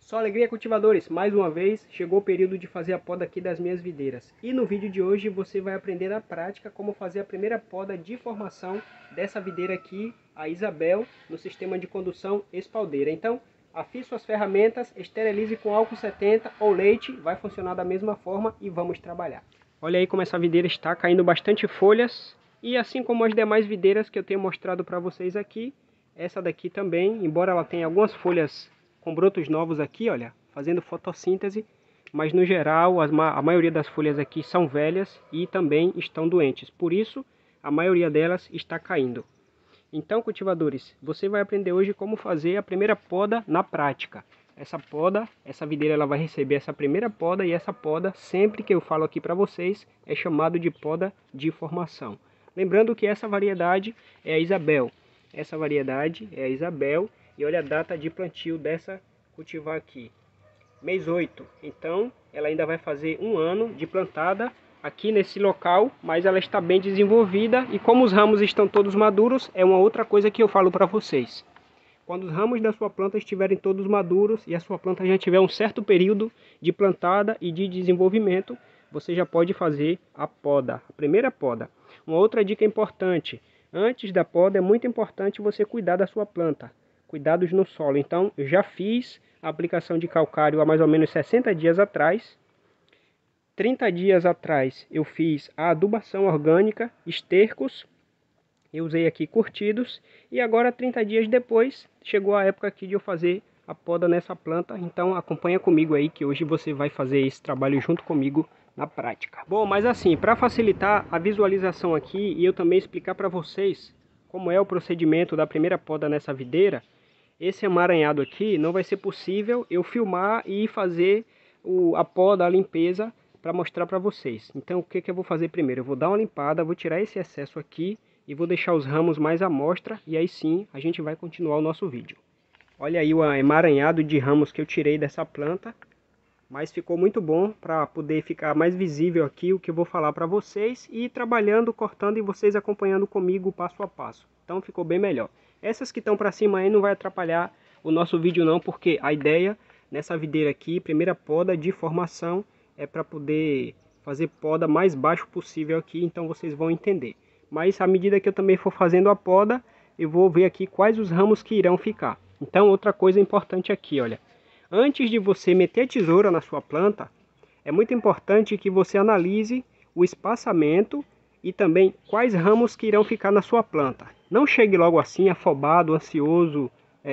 Só alegria, cultivadores! Mais uma vez chegou o período de fazer a poda aqui das minhas videiras. E no vídeo de hoje você vai aprender na prática como fazer a primeira poda de formação dessa videira aqui, a Isabel, no sistema de condução espaldeira. Então, afie suas ferramentas, esterilize com álcool 70 ou leite, vai funcionar da mesma forma e vamos trabalhar. Olha aí como essa videira está caindo bastante folhas. E assim como as demais videiras que eu tenho mostrado para vocês aqui, essa daqui também, embora ela tenha algumas folhas com brotos novos aqui, olha, fazendo fotossíntese, mas no geral a maioria das folhas aqui são velhas e também estão doentes. Por isso, a maioria delas está caindo. Então, cultivadores, você vai aprender hoje como fazer a primeira poda na prática. Essa videira ela vai receber essa primeira poda, e essa poda, sempre que eu falo aqui para vocês, é chamado de poda de formação. Lembrando que essa variedade é a Isabel. Essa variedade é a Isabel. E olha a data de plantio dessa cultivar aqui. Mês 8. Então, ela ainda vai fazer um ano de plantada aqui nesse local. Mas ela está bem desenvolvida. E como os ramos estão todos maduros, é uma outra coisa que eu falo para vocês. Quando os ramos da sua planta estiverem todos maduros e a sua planta já tiver um certo período de plantada e de desenvolvimento, você já pode fazer a poda, a primeira poda. Uma outra dica importante, antes da poda é muito importante você cuidar da sua planta, cuidados no solo. Então eu já fiz a aplicação de calcário há mais ou menos 60 dias atrás. 30 dias atrás eu fiz a adubação orgânica, estercos. Eu usei aqui curtidos e agora 30 dias depois chegou a época aqui de eu fazer a poda nessa planta. Então acompanha comigo aí que hoje você vai fazer esse trabalho junto comigo na prática. Bom, mas assim, para facilitar a visualização aqui e eu também explicar para vocês como é o procedimento da primeira poda nessa videira, esse emaranhado aqui não vai ser possível eu filmar e fazer a poda, a limpeza para mostrar para vocês. Então o que eu vou fazer primeiro? Eu vou dar uma limpada, vou tirar esse excesso aqui e vou deixar os ramos mais à mostra e aí sim a gente vai continuar o nosso vídeo. Olha aí o emaranhado de ramos que eu tirei dessa planta, mas ficou muito bom para poder ficar mais visível aqui o que eu vou falar para vocês e ir trabalhando, cortando e vocês acompanhando comigo passo a passo. Então ficou bem melhor. Essas que estão para cima aí não vai atrapalhar o nosso vídeo não, porque a ideia nessa videira aqui, primeira poda de formação, é para poder fazer poda mais baixo possível aqui, então vocês vão entender. Mas à medida que eu também for fazendo a poda, eu vou ver aqui quais os ramos que irão ficar. Então outra coisa importante aqui, olha. Antes de você meter a tesoura na sua planta, é muito importante que você analise o espaçamento e também quais ramos que irão ficar na sua planta. Não chegue logo assim afobado, ansioso,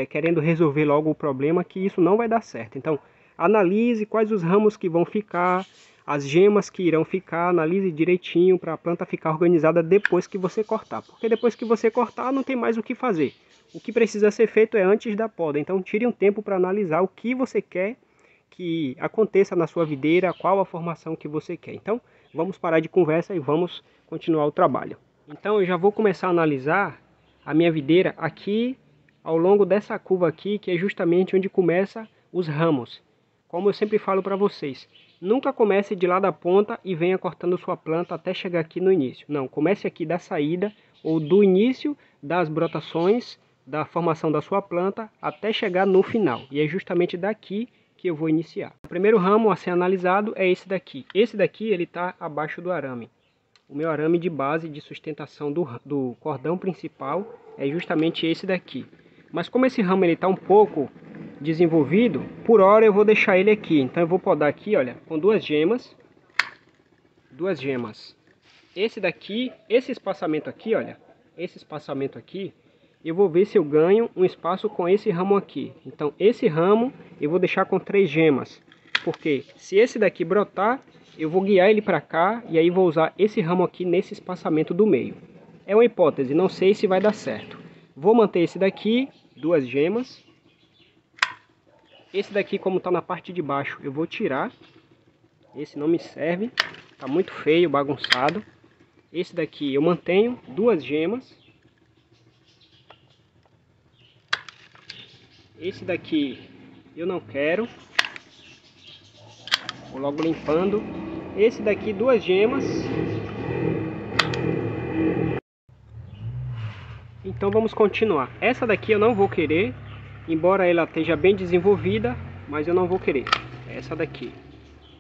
querendo resolver logo o problema, que isso não vai dar certo. Então analise quais os ramos que vão ficar, as gemas que irão ficar, analise direitinho para a planta ficar organizada depois que você cortar. Porque depois que você cortar não tem mais o que fazer. O que precisa ser feito é antes da poda. Então tire um tempo para analisar o que você quer que aconteça na sua videira, qual a formação que você quer. Então vamos parar de conversa e vamos continuar o trabalho. Então eu já vou começar a analisar a minha videira aqui ao longo dessa curva aqui, que é justamente onde começa os ramos. Como eu sempre falo para vocês, nunca comece de lá da ponta e venha cortando sua planta até chegar aqui no início. Não, comece aqui da saída ou do início das brotações, da formação da sua planta até chegar no final. E é justamente daqui que eu vou iniciar. O primeiro ramo a ser analisado é esse daqui. Esse daqui ele está abaixo do arame. O meu arame de base de sustentação do cordão principal é justamente esse daqui. Mas como esse ramo ele está um pouco desenvolvido, por hora eu vou deixar ele aqui. Então eu vou podar aqui, olha, com duas gemas. Duas gemas. Esse daqui, esse espaçamento aqui, olha, esse espaçamento aqui, eu vou ver se eu ganho um espaço com esse ramo aqui. Então esse ramo eu vou deixar com 3 gemas. Porque se esse daqui brotar, eu vou guiar ele para cá e aí vou usar esse ramo aqui nesse espaçamento do meio. É uma hipótese, não sei se vai dar certo. Vou manter esse daqui, 2 gemas. Esse daqui, como está na parte de baixo, eu vou tirar. Esse não me serve, está muito feio, bagunçado. Esse daqui eu mantenho, 2 gemas. Esse daqui eu não quero. Vou logo limpando. Esse daqui 2 gemas. Então vamos continuar. Essa daqui eu não vou querer, embora ela esteja bem desenvolvida, mas eu não vou querer. É essa daqui.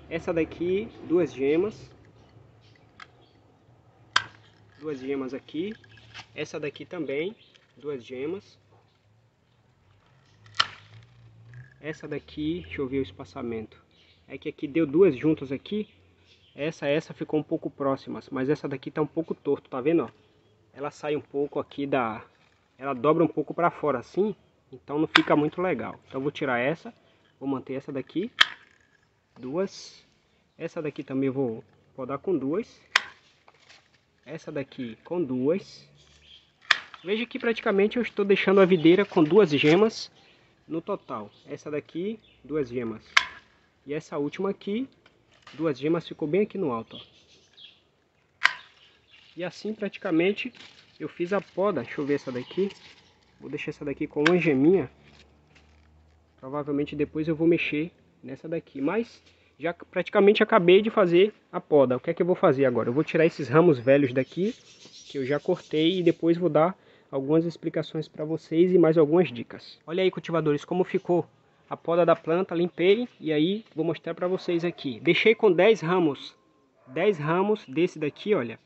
Essa daqui, 2 gemas. 2 gemas aqui. Essa daqui também, 2 gemas. Essa daqui, deixa eu ver o espaçamento. É que aqui deu 2 juntas aqui. Essa ficou um pouco próximas, mas essa daqui tá um pouco torto, tá vendo, ó? Ela sai um pouco aqui da... Ela dobra um pouco para fora assim, então não fica muito legal. Então eu vou tirar essa, vou manter essa daqui. 2. Essa daqui também eu vou podar com 2. Essa daqui com 2. Veja que praticamente eu estou deixando a videira com 2 gemas no total. Essa daqui, 2 gemas. E essa última aqui, 2 gemas, ficou bem aqui no alto, ó. E assim praticamente eu fiz a poda. Deixa eu ver essa daqui. Vou deixar essa daqui com uma geminha. Provavelmente depois eu vou mexer nessa daqui. Mas já praticamente acabei de fazer a poda. O que é que eu vou fazer agora? Eu vou tirar esses ramos velhos daqui, que eu já cortei, e depois vou dar algumas explicações para vocês e mais algumas dicas. Olha aí, cultivadores, como ficou a poda da planta. Limpei e aí vou mostrar para vocês aqui. Deixei com 10 ramos. 10 ramos desse daqui, olha.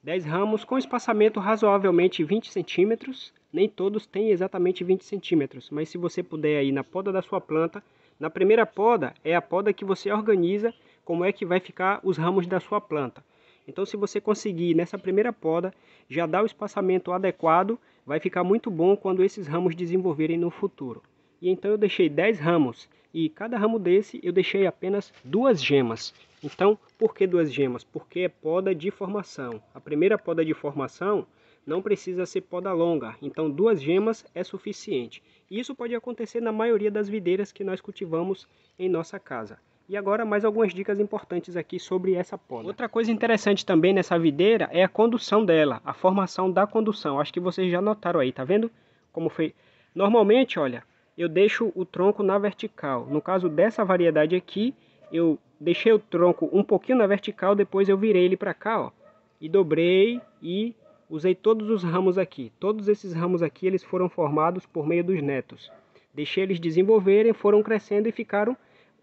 10 ramos com espaçamento razoavelmente 20 centímetros. Nem todos têm exatamente 20 centímetros, mas se você puder aí na poda da sua planta, na primeira poda é a poda que você organiza como é que vai ficar os ramos da sua planta. Então se você conseguir nessa primeira poda já dar o espaçamento adequado, vai ficar muito bom quando esses ramos desenvolverem no futuro. E então eu deixei 10 ramos e cada ramo desse eu deixei apenas 2 gemas. Então, por que 2 gemas? Porque é poda de formação. A primeira poda de formação não precisa ser poda longa, então 2 gemas é suficiente. Isso pode acontecer na maioria das videiras que nós cultivamos em nossa casa. E agora mais algumas dicas importantes aqui sobre essa poda. Outra coisa interessante também nessa videira é a condução dela, a formação da condução. Acho que vocês já notaram aí, tá vendo como foi? Normalmente, olha, eu deixo o tronco na vertical. No caso dessa variedade aqui, eu deixei o tronco um pouquinho na vertical, depois eu virei ele para cá, ó, e dobrei e usei todos os ramos aqui. Todos esses ramos aqui, eles foram formados por meio dos netos. Deixei eles desenvolverem, foram crescendo e ficaram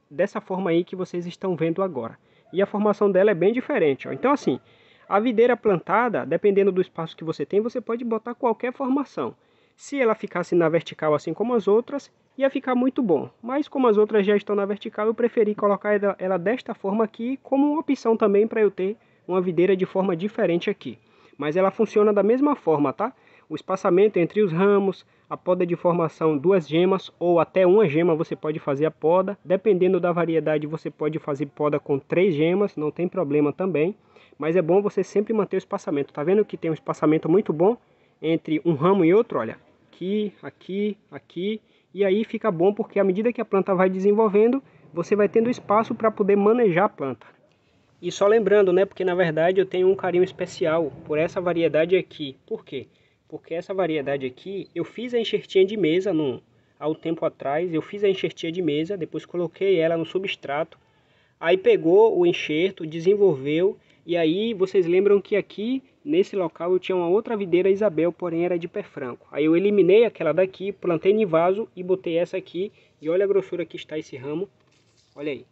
dessa forma aí que vocês estão vendo agora. E a formação dela é bem diferente, ó. Então assim, a videira plantada, dependendo do espaço que você tem, você pode botar qualquer formação. Se ela ficasse na vertical assim como as outras, ia ficar muito bom. Mas como as outras já estão na vertical, eu preferi colocar ela desta forma aqui, como uma opção também para eu ter uma videira de forma diferente aqui. Mas ela funciona da mesma forma, tá? O espaçamento entre os ramos, a poda de formação 2 gemas ou até 1 gema você pode fazer a poda. Dependendo da variedade você pode fazer poda com 3 gemas, não tem problema também. Mas é bom você sempre manter o espaçamento. Tá vendo que tem um espaçamento muito bom entre um ramo e outro, olha? Aqui, aqui, aqui. E aí fica bom porque à medida que a planta vai desenvolvendo, você vai tendo espaço para poder manejar a planta. E só lembrando, né, porque na verdade eu tenho um carinho especial por essa variedade aqui. Por quê? Porque essa variedade aqui, eu fiz a enxertinha de mesa há um tempo atrás. Eu fiz a enxertinha de mesa, depois coloquei ela no substrato. Aí pegou o enxerto, desenvolveu. E aí vocês lembram que aqui, nesse local, eu tinha uma outra videira Isabel, porém era de pé franco. Aí eu eliminei aquela daqui, plantei em vaso e botei essa aqui. E olha a grossura que está esse ramo. Olha aí.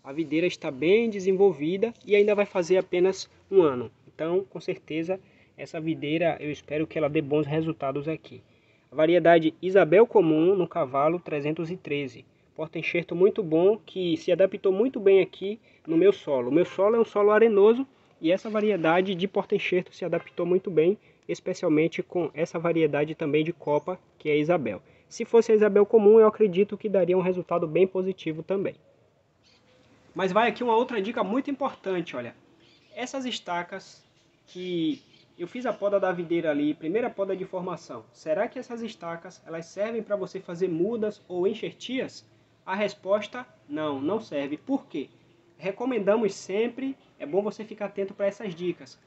A videira está bem desenvolvida e ainda vai fazer apenas 1 ano. Então, com certeza, essa videira eu espero que ela dê bons resultados aqui. A variedade Isabel comum no cavalo 313. Porta-enxerto muito bom que se adaptou muito bem aqui no meu solo. O meu solo é um solo arenoso e essa variedade de porta-enxerto se adaptou muito bem, especialmente com essa variedade também de copa, que é a Isabel. Se fosse a Isabel comum, eu acredito que daria um resultado bem positivo também. Mas vai aqui uma outra dica muito importante, olha. Essas estacas que eu fiz a poda da videira ali, primeira poda de formação. Será que essas estacas, elas servem para você fazer mudas ou enxertias? A resposta, não, não serve. Por quê? Recomendamos sempre, é bom você ficar atento para essas dicas.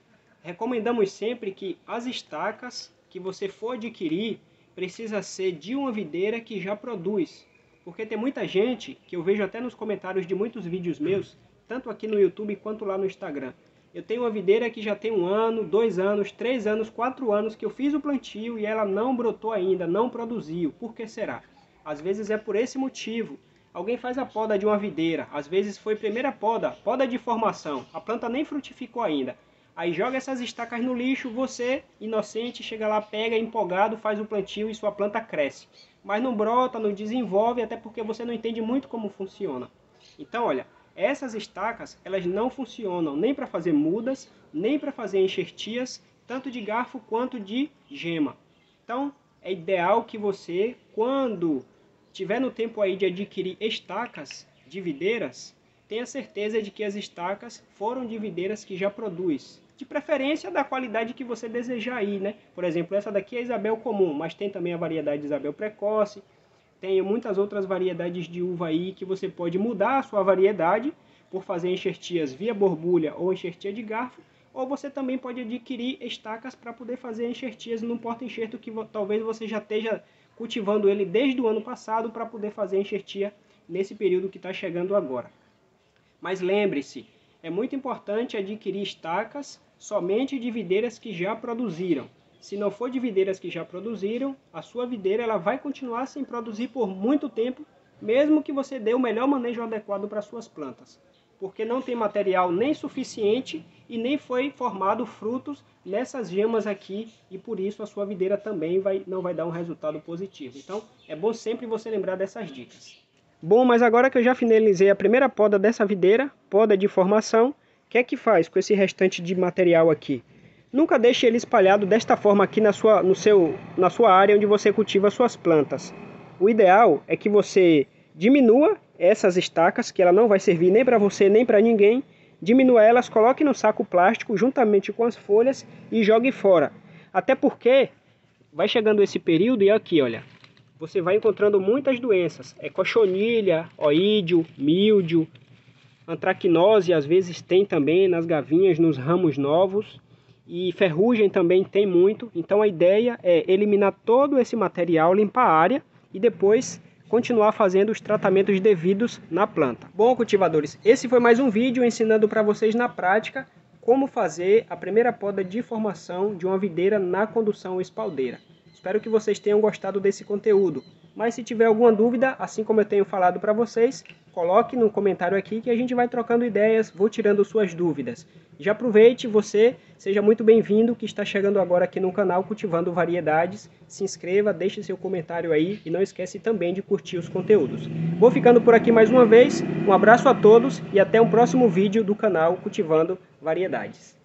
Recomendamos sempre que as estacas que você for adquirir, precisa ser de uma videira que já produz. Porque tem muita gente, que eu vejo até nos comentários de muitos vídeos meus, tanto aqui no YouTube quanto lá no Instagram. Eu tenho uma videira que já tem 1 ano, 2 anos, 3 anos, 4 anos que eu fiz o plantio e ela não brotou ainda, não produziu. Por que será? Às vezes é por esse motivo. Alguém faz a poda de uma videira, às vezes foi primeira poda, poda de formação, a planta nem frutificou ainda. Aí joga essas estacas no lixo, você, inocente, chega lá, pega, empolgado, faz o plantio e sua planta cresce. Mas não brota, não desenvolve, até porque você não entende muito como funciona. Então, olha, essas estacas, elas não funcionam nem para fazer mudas, nem para fazer enxertias, tanto de garfo quanto de gema. Então, é ideal que você, quando tiver no tempo aí de adquirir estacas de videiras, tenha certeza de que as estacas foram de videiras que já produz. De preferência da qualidade que você desejar aí, né? Por exemplo, essa daqui é a Isabel comum, mas tem também a variedade Isabel precoce. Tem muitas outras variedades de uva aí que você pode mudar a sua variedade por fazer enxertias via borbulha ou enxertia de garfo. Ou você também pode adquirir estacas para poder fazer enxertias num porta-enxerto que talvez você já esteja cultivando ele desde o ano passado para poder fazer enxertia nesse período que está chegando agora. Mas lembre-se, é muito importante adquirir estacas somente de videiras que já produziram. Se não for de videiras que já produziram, a sua videira ela vai continuar sem produzir por muito tempo, mesmo que você dê o melhor manejo adequado para suas plantas. Porque não tem material nem suficiente e nem foi formado frutos nessas gemas aqui e por isso a sua videira também não vai dar um resultado positivo. Então é bom sempre você lembrar dessas dicas. Bom, mas agora que eu já finalizei a primeira poda dessa videira, poda de formação, o que é que faz com esse restante de material aqui? Nunca deixe ele espalhado desta forma aqui na sua área onde você cultiva suas plantas. O ideal é que você diminua essas estacas, que ela não vai servir nem para você nem para ninguém. Diminua elas, coloque no saco plástico juntamente com as folhas e jogue fora. Até porque vai chegando esse período e aqui, olha, você vai encontrando muitas doenças. Cochonilha, oídio, míldio, antracnose às vezes tem também nas gavinhas, nos ramos novos. E ferrugem também tem muito. Então a ideia é eliminar todo esse material, limpar a área e depois continuar fazendo os tratamentos devidos na planta. Bom, cultivadores, esse foi mais um vídeo ensinando para vocês na prática como fazer a primeira poda de formação de uma videira na condução espaldeira. Espero que vocês tenham gostado desse conteúdo. Mas se tiver alguma dúvida, assim como eu tenho falado para vocês, coloque no comentário aqui que a gente vai trocando ideias, vou tirando suas dúvidas. Já aproveite, você, seja muito bem-vindo que está chegando agora aqui no canal Cultivando Variedades. Se inscreva, deixe seu comentário aí e não esquece também de curtir os conteúdos. Vou ficando por aqui mais uma vez, um abraço a todos e até um próximo vídeo do canal Cultivando Variedades.